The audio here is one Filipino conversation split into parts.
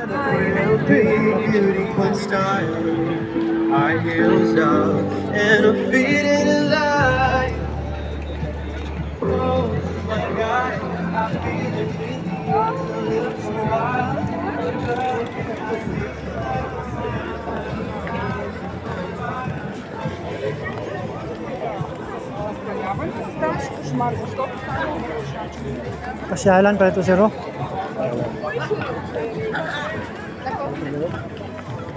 We'll be beautiful style, our heels up and our feet in the light. Oh my God, I feel it with your lips smile. Pasyalan pa ito, sir.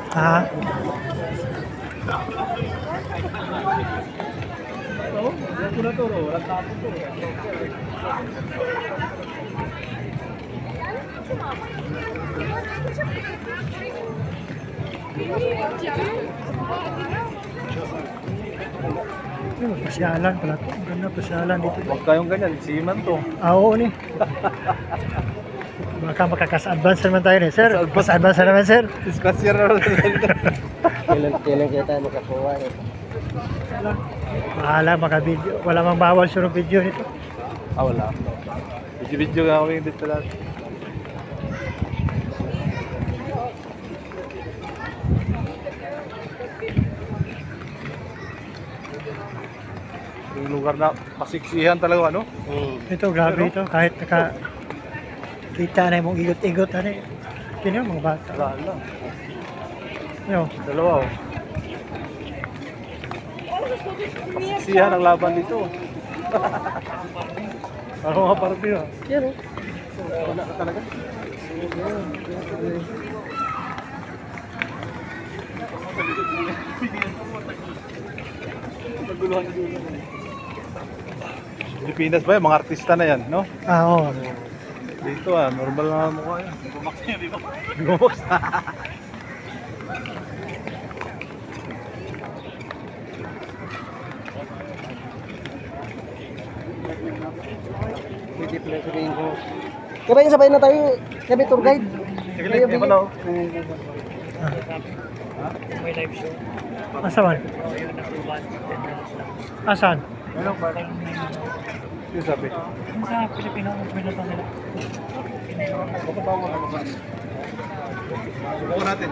Ah. Pasyalan pala ito. Ganda pasyalan dito. Huwag kayong ganyan, siman to. Oo ni. Baka makakas-advance naman tayo ni, sir. Mas-advance naman, sir. Discuss yan naman. Kailan kita makakuha eh. Bahala, maka-video. Wala mang bawal surong video nito. Ah, wala. Video-video nga kami dito lahat. Yung lugar na masiksihan talaga, ano? Ito, grabe ito. Kahit kita na mong igot-igot, ano eh. Kino, mga bata. Wala lang. Yo. Dalawa, oh. Masiksihan ang laban dito. Ako nga parte, oh. Yan oh. Wala ka talaga. Pilipinas ba yan? Mga artista na yan, no? Ah, oo. Dito normal na mukha yan. Bigomax niya, Bigomax. Pwede pala sabihin ko. Kaya yung sabay na tayo, sabi tour guide. Sige, hindi pa na. May live show. Asan? Asan? Ano ba? Yung sabi? Sa Pilipino, minuto nila. Subukan natin.